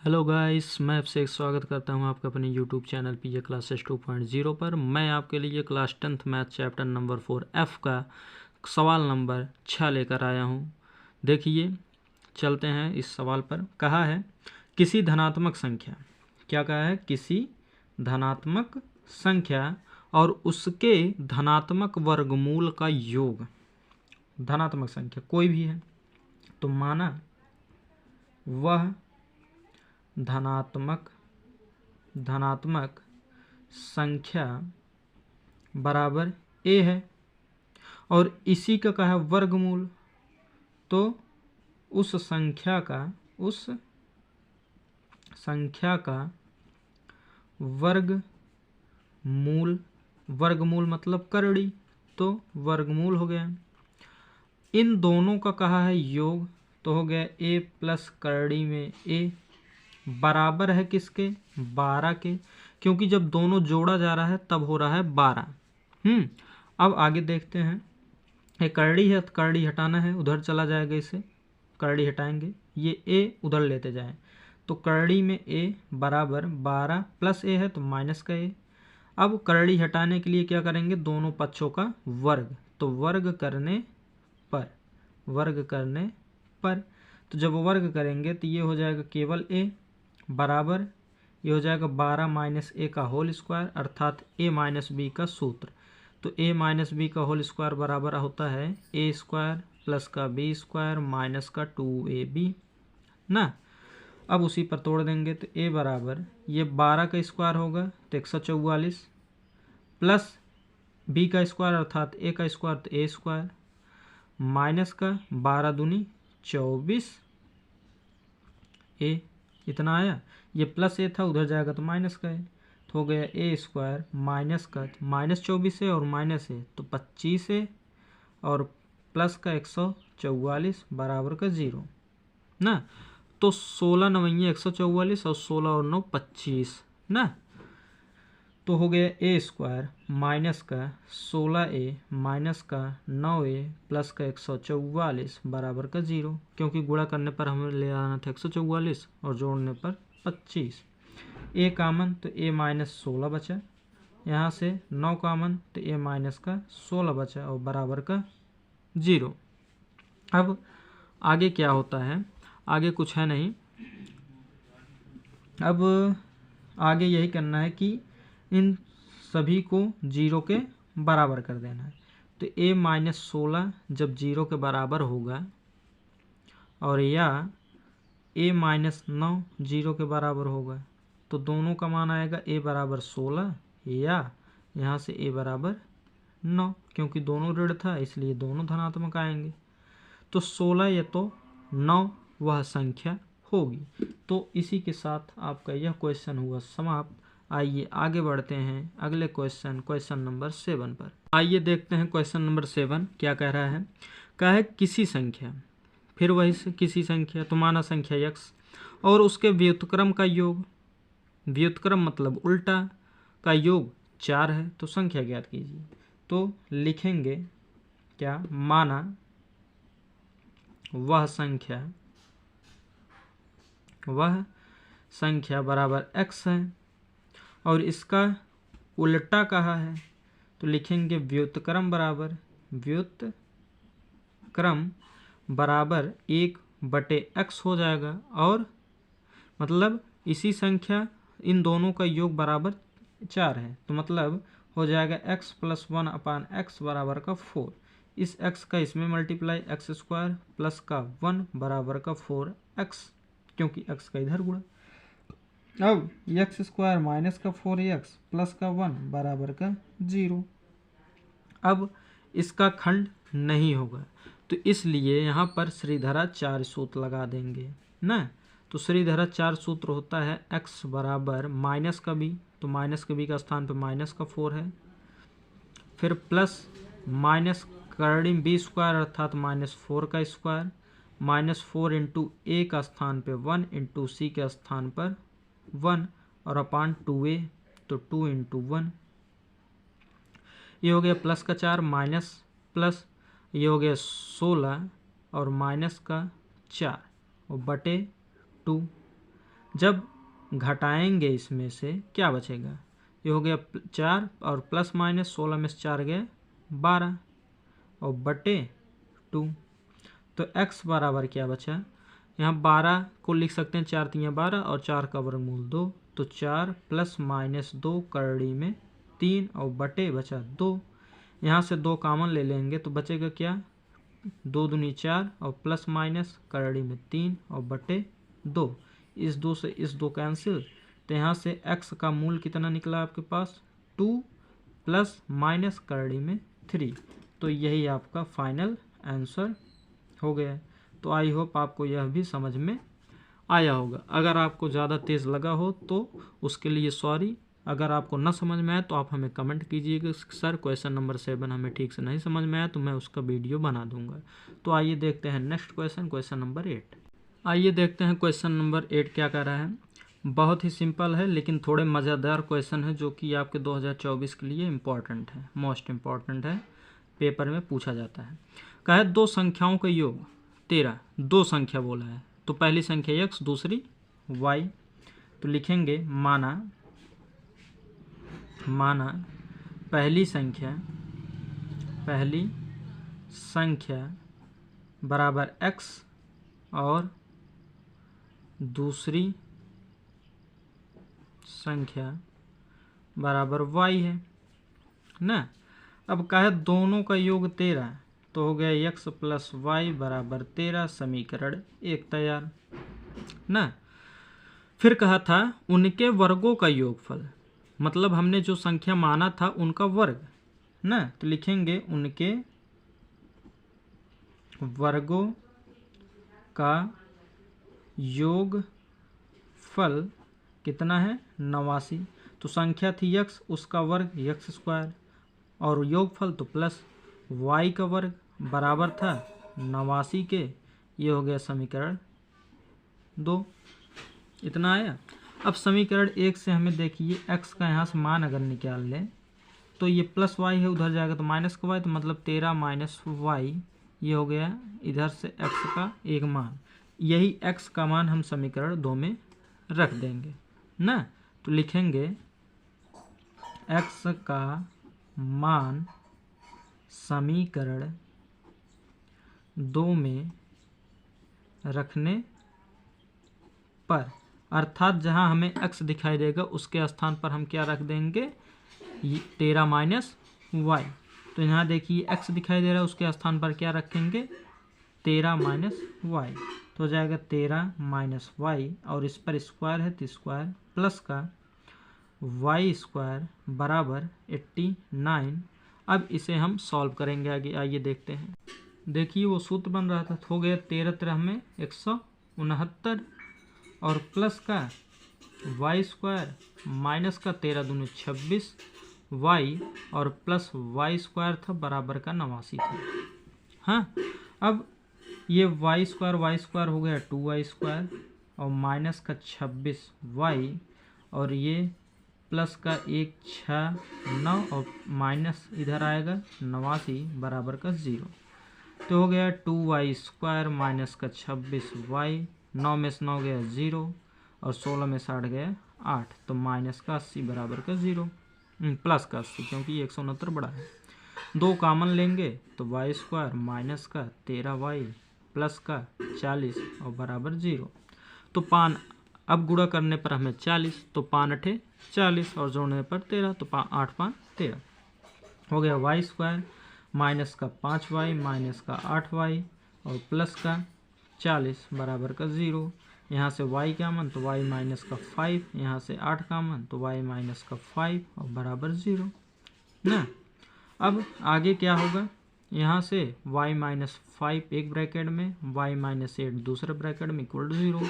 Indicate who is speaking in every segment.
Speaker 1: Hello guys, मैं आपसे एक स्वागत करता हूं आपका अपने यूट्यूब चैनल पीजे क्लासेस 2.0 पर। मैं आपके लिए class 10th math chapter number 4 F का सवाल नंबर 6 लेकर आया हूं। देखिए, चलते हैं इस सवाल पर। कहा है किसी धनात्मक संख्या, क्या कहा है, किसी धनात्मक संख्या और उसके धनात्मक वर्गमूल का योग। धनात्मक संख्या कोई भी है तो माना वह धनात्मक संख्या बराबर a है और इसी का कहा वर्गमूल, तो उस संख्या का वर्गमूल मतलब करड़ी, तो वर्गमूल हो गया। इन दोनों का कहा है योग, तो हो गया a प्लस करड़ी में a बराबर है किसके, 12 के, क्योंकि जब दोनों जोड़ा जा रहा है तब हो रहा है 12। अब आगे देखते हैं। एक करड़ी है तो करड़ी हटाना है, उधर चला जाएगा, इसे करड़ी हटाएंगे, ये a उधर लेते जाएं, तो करड़ी में a बराबर 12 प्लस a है तो माइनस का a। अब करड़ी हटाने के लिए क्या करेंगे, दोनों पक्षों का वर्ग, तो वर्ग करने पर तो जब वर्ग करेंगे तो ये हो जाएगा केवल a बराबर, ये हो जाएगा 12 माइनस ए का होल स्क्वायर, अर्थात a माइनस बी का सूत्र। तो a माइनस बी का होल स्क्वायर बराबर होता है a स्क्वायर प्लस का b स्क्वायर माइनस का 2ab ना। अब उसी पर तोड़ देंगे तो a बराबर ये 12 का स्क्वायर होगा तो 144 प्लस b का स्क्वायर अर्थात a का स्क्वायर तो a स्क्वायर माइनस का 12 दूनी 24 a, इतना आया। ये प्लस ए था, उधर जाएगा तो माइनस का है, तो हो गया ए स्क्वायर माइनस का -24 है और माइनस है तो 25 है और प्लस का 144 बराबर का 0 ना। तो 16 9 144 और 16 और 9 25 ना, तो हो गया ए स्क्वायर माइनस का 16a माइनस का 9a प्लस का 144 बराबर का 0, क्योंकि गुणा करने पर हमें ले आना था 144 और जोड़ने पर 25। a कामन तो a माइनस 16 बचा, यहाँ से 9 कामन तो a माइनस का 16 बचा और बराबर का 0। अब आगे क्या होता है, आगे कुछ है नहीं, अब आगे यही करना है कि इन सभी को 0 के बराबर कर देना है। तो a माइनस 16 जब 0 के बराबर होगा और या a माइनस 9 0 के बराबर होगा, तो दोनों का मान आएगा a बराबर 16 या यहाँ से a बराबर 9, क्योंकि दोनों ऋण था इसलिए दोनों धनात्मक आएंगे। तो 16 या तो 9 वह संख्या होगी। तो इसी के साथ आपका यह क्वेश्चन हुआ समाप्त। आइए आगे बढ़ते हैं अगले क्वेश्चन नंबर 7 पर। आइए देखते हैं क्वेश्चन नंबर 7 क्या कह रहा है। कहा है किसी संख्या, फिर वही से किसी संख्या, तो माना संख्या x और उसके व्युत्क्रम का योग, व्युत्क्रम मतलब उल्टा, का योग 4 है, तो संख्या ज्ञात कीजिए। तो लिखेंगे क्या, माना वह संख्या बराबर x है और इसका उल्टा कहा है, तो लिखेंगे व्युत्क्रम बराबर 1/x हो जाएगा, और मतलब इसी संख्या इन दोनों का योग बराबर 4 है, तो मतलब हो जाएगा x प्लस 1/x बराबर का 4। इस x का इसमें मल्टीप्लाई x स्क्वायर प्लस का 1 बराबर का 4x, क्योंकि x का इधर गुणा। अब x स्क्वायर माइनस का 4x प्लस का 1 बराबर का 0। अब इसका खंड नहीं होगा, तो इसलिए यहाँ पर श्रीधरा 4 सूत्र लगा देंगे ना। तो श्रीधरा 4 सूत्र होता है x बराबर माइनस का b, तो माइनस के b का स्थान पर माइनस का 4 है, फिर प्लस माइनस करड़ी b स्क्वायर अर्थात -4 का स्क्वायर, -4 इंटू a का स्थान पे 1 इंटू c के स्थान पर 1 और अपान 2a, तो 2 इंटू 1, ये हो गया प्लस का 4 माइनस प्लस, ये हो गया 16 और माइनस का 4 और बटे 2। जब घटाएंगे इसमें से क्या बचेगा, ये हो गया 4 और प्लस माइनस 16 में से 4 गए 12 और बटे 2। तो x बराबर क्या बचा, यहाँ 12 को लिख सकते हैं 4 3 12 और 4 का वर्गमूल 2, तो 4 प्लस माइनस 2 करड़ी में 3 और बटे बचा 2। यहाँ से 2 कॉमन ले लेंगे तो बचेगा क्या, 2 दूनी 4 और प्लस माइनस करड़ी में 3 और बटे 2। इस 2 से इस 2 कैंसिल, तो यहाँ से x का मूल कितना निकला आपके पास 2 प्लस माइनस करड़ी में 3। तो यही आपका फाइनल आंसर हो गया। तो आई होप आपको यह भी समझ में आया होगा। अगर आपको ज़्यादा तेज़ लगा हो तो उसके लिए सॉरी। अगर आपको न समझ में आए तो आप हमें कमेंट कीजिएगा, सर क्वेश्चन नंबर 7 हमें ठीक से नहीं समझ में आया, तो मैं उसका वीडियो बना दूंगा। तो आइए देखते हैं नेक्स्ट क्वेश्चन, क्वेश्चन नंबर 8। आइए देखते हैं क्वेश्चन नंबर 8 क्या कह रहा है। बहुत ही सिंपल है लेकिन थोड़े मज़ेदार क्वेश्चन है जो कि आपके 2024 के लिए इम्पॉर्टेंट है, मोस्ट इम्पॉर्टेंट है, पेपर में पूछा जाता है। कहा है 2 संख्याओं का योग 13, 2 संख्या बोला है, तो पहली संख्या x दूसरी y। तो लिखेंगे माना पहली संख्या बराबर x और दूसरी संख्या बराबर y है ना। अब कहा है दोनों का योग 13, तो हो गया x प्लस वाई बराबर 13, समीकरण 1 तैयार ना। फिर कहा था उनके वर्गों का योगफल, मतलब हमने जो संख्या माना था उनका वर्ग ना, तो लिखेंगे उनके वर्गों का योगफल कितना है 89। तो संख्या थी x, उसका वर्ग x स्क्वायर और योगफल तो प्लस y का वर्ग बराबर था 89 के। ये हो गया समीकरण 2। इतना आया। अब समीकरण 1 से हमें देखिए x का यहाँ से मान अगर निकाल लें तो ये प्लस y है, उधर जाएगा तो माइनस का y, तो मतलब 13 माइनस वाई, ये हो गया इधर से x का एक मान। यही x का मान हम समीकरण 2 में रख देंगे ना। तो लिखेंगे x का मान समीकरण 2 में रखने पर, अर्थात जहां हमें x दिखाई देगा उसके स्थान पर हम क्या रख देंगे 13 माइनस वाई। तो यहाँ देखिए x दिखाई दे रहा है, उसके स्थान पर क्या रखेंगे 13 माइनस वाई, तो हो जाएगा 13 माइनस वाई और इस पर स्क्वायर है तो स्क्वायर प्लस का वाई स्क्वायर बराबर 89। अब इसे हम सॉल्व करेंगे आगे, आइए देखते हैं। देखिए वो सूत्र बन रहा था, हो गया 13 13 में 169 और प्लस का वाई स्क्वायर माइनस का 13 दूनी 26 वाई और प्लस वाई स्क्वायर था बराबर का 89 था। हाँ, अब ये वाई स्क्वायर हो गया 2y स्क्वायर और माइनस का 26 वाई और ये प्लस का 1 6 9 और माइनस इधर आएगा 89 बराबर का 0। तो हो गया 2y स्क्वायर माइनस का 26 वाई, 9 में से 9 गया 0 और 16 में से 8 गया 8, तो माइनस का 80 बराबर का 0, प्लस का 80 क्योंकि 169 बड़ा है। 2 कॉमन लेंगे तो वाई स्क्वायर माइनस का 13 वाई प्लस का 40 और बराबर 0। तो पान अब गुणा करने पर हमें 40, तो 5 8 40 और जोड़ने पर 13, तो 8 5 13 हो गया वाई स्क्वायर माइनस का 5 वाई माइनस का 8 वाई और प्लस का 40 बराबर का 0। यहाँ से y का मान तो y माइनस का 5, यहाँ से 8 का मान तो y माइनस का 5 और बराबर 0 ना। अब आगे क्या होगा, यहाँ से y माइनस 5 एक ब्रैकेट में, y माइनस 8 दूसरे ब्रैकेट में इक्वल टू 0,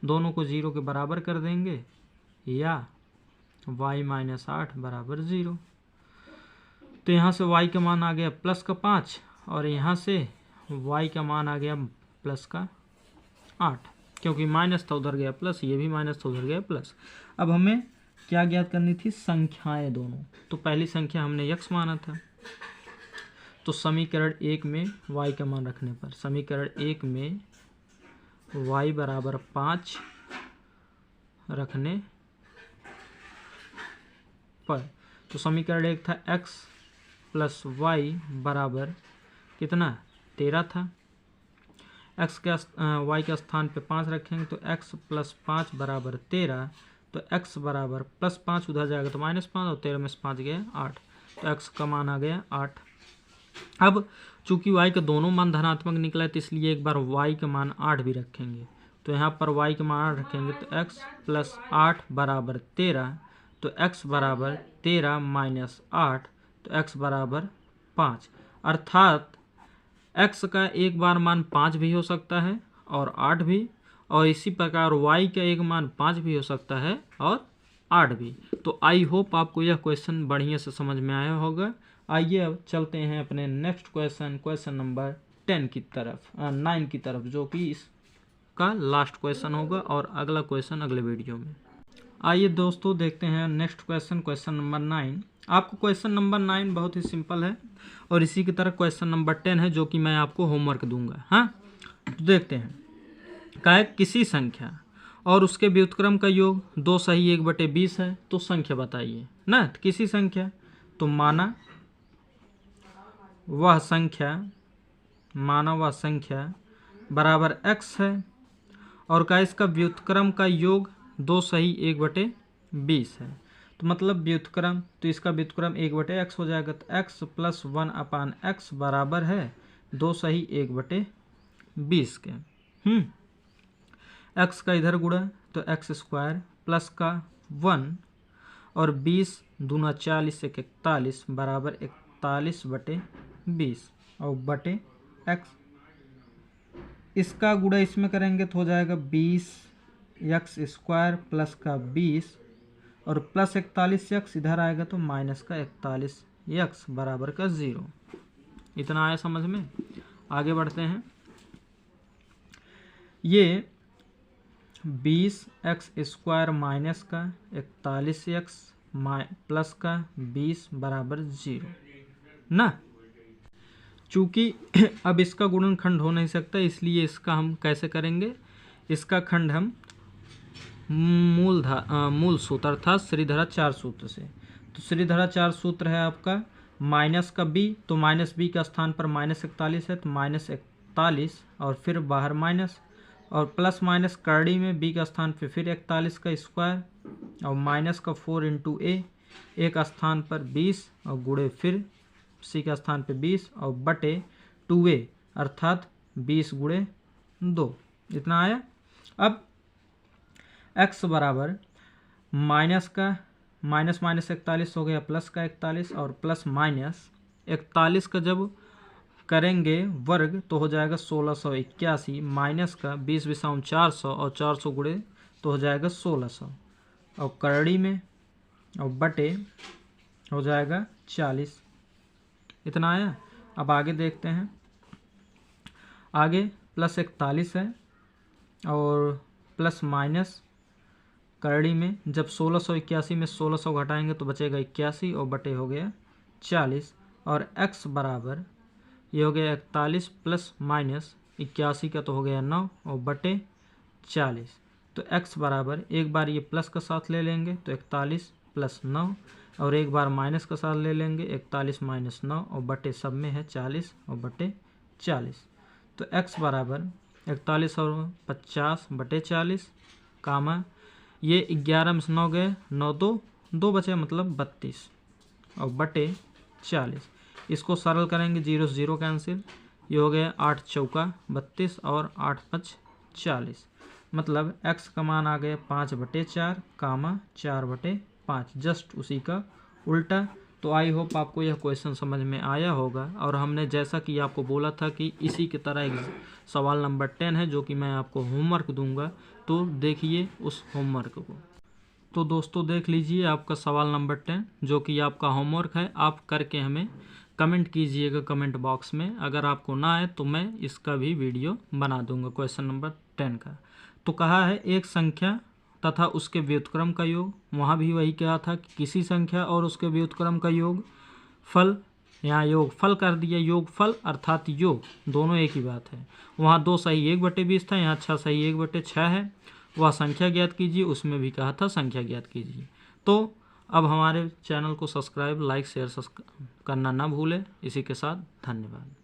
Speaker 1: दोनों को 0 के बराबर कर देंगे या y माइनस 8 बराबर 0। तो यहाँ से y का मान आ गया प्लस का 5 और यहाँ से y का मान आ गया प्लस का 8, क्योंकि माइनस था उधर गया प्लस, ये भी माइनस था उधर गया प्लस। अब हमें क्या ज्ञात करनी थी, संख्याएं दोनों। तो पहली संख्या हमने x माना था, तो समीकरण 1 में y का मान रखने पर समीकरण 1 में y बराबर 5 रखने पर। तो समीकरण 1 था x प्लस वाई बराबर कितना 13 था। x के y के स्थान पे 5 रखेंगे तो x प्लस 5 बराबर 13। तो x बराबर प्लस 5 उधर जाएगा तो -5 और 13 में से 5 गया 8। तो x का मान आ गया 8। अब चूंकि y के दोनों मान धनात्मक निकला है तो इसलिए एक बार y का मान 8 भी रखेंगे। तो यहाँ पर y का मान 8 रखेंगे तो x प्लस 8 बराबर 13। तो x बराबर 13 माइनस 8 तो x बराबर 5। अर्थात x का एक बार मान 5 भी हो सकता है और 8 भी, और इसी प्रकार y का एक मान 5 भी हो सकता है और 8 भी। तो आई होप आपको यह क्वेश्चन बढ़िया से समझ में आया होगा। आइए अब चलते हैं अपने नेक्स्ट क्वेश्चन नंबर 9 की तरफ, जो कि इसका लास्ट क्वेश्चन होगा और अगला क्वेश्चन अगले वीडियो में। आइए दोस्तों देखते हैं नेक्स्ट क्वेश्चन नंबर 9। आपको क्वेश्चन नंबर 9 बहुत ही सिंपल है और इसी की तरह क्वेश्चन नंबर 10 है जो कि मैं आपको होमवर्क दूंगा। हाँ, तो देखते हैं। क्या है, किसी संख्या और उसके व्युत्क्रम का योग 2 सही 1/20 है तो संख्या बताइए ना। तो किसी संख्या, तो माना वह संख्या बराबर x है और क्या इसका व्युत्क्रम का योग 2 सही 1/20 है। तो मतलब व्युत्क्रम, तो इसका व्युत्क्रम 1/x हो जाएगा। तो x प्लस 1/x बराबर है 2 सही 1/20 के। x का इधर गुणा तो x स्क्वायर प्लस का 1 और 20 दूना 40 एक 41 बराबर 41/20 और बटे x। इसका गुणा इसमें करेंगे तो हो जाएगा 20x स्क्वायर प्लस का 20 और प्लस 41x इधर आएगा तो माइनस का 41x बराबर का 0। इतना आया समझ में। आगे बढ़ते हैं। ये 20x स्क्वायर माइनस का 41x प्लस का 20 बराबर 0 ना। चूंकि अब इसका गुणनखंड हो नहीं सकता इसलिए इसका हम कैसे करेंगे, इसका खंड हम मूल सूत्र अर्थात श्रीधरा 4 सूत्र से। तो श्रीधरा 4 सूत्र है आपका माइनस का b, तो माइनस b का स्थान पर -41 है तो -41 और फिर बाहर माइनस और प्लस माइनस करड़ी में b का स्थान पे फिर 41 का स्क्वायर और माइनस का 4 × a, a का स्थान पर 20 और गुणे फिर c का स्थान पे 20 और बटे 2a अर्थात 20 गुणे 2। इतना आया। अब x बराबर माइनस माइनस 41 हो गया प्लस का 41 और प्लस माइनस 41 का जब करेंगे वर्ग तो हो जाएगा 1681 माइनस का 20 × 400 और 400 गुणे तो हो जाएगा 1600 और करड़ी में और बटे हो जाएगा 40। इतना आया। अब आगे देखते हैं। आगे प्लस 41 है और प्लस माइनस करड़ी में जब 1681 में 1600 घटाएंगे तो बचेगा 81 और बटे हो गया 40 और x बराबर ये हो गया 41 प्लस माइनस 81 का तो हो गया 9 और बटे 40। तो x बराबर एक बार ये प्लस का साथ ले लेंगे तो 41 प्लस 9 और एक बार माइनस का साथ ले लेंगे 41 माइनस 9 और बटे सब में है 40 और बटे 40। तो x बराबर 41 और 50 बटे 40 कामा ये 11 में से 9 गए 9 2 बचे मतलब 32 और बटे 40। इसको सरल करेंगे 0 से 0 कैंसिल, ये हो गया 8 चौका 32 और 8 5 40 मतलब x का मान आ गया 5/4 कामा 4/5 जस्ट उसी का उल्टा। तो आई होप आपको यह क्वेश्चन समझ में आया होगा और हमने जैसा कि आपको बोला था कि इसी की तरह एक सवाल नंबर 10 है जो कि मैं आपको होमवर्क दूंगा, तो देखिए उस होमवर्क को। तो दोस्तों देख लीजिए आपका सवाल नंबर 10 जो कि आपका होमवर्क है। आप करके हमें कमेंट कीजिएगा कमेंट बॉक्स में। अगर आपको ना आए तो मैं इसका भी वीडियो बना दूंगा क्वेश्चन नंबर 10 का। तो कहा है एक संख्या तथा उसके व्युत्क्रम का योग, वहाँ भी वही कहा था कि किसी संख्या और उसके व्युत्क्रम का योग फल, यहाँ योग फल कर दिया, योग फल अर्थात योग दोनों एक ही बात है। वहाँ 2 सही 1/20 था, यहाँ 6 सही 1/6 है। वह संख्या ज्ञात कीजिए, उसमें भी कहा था संख्या ज्ञात कीजिए। तो अब हमारे चैनल को सब्सक्राइब, लाइक, शेयर करना ना भूलें। इसी के साथ धन्यवाद।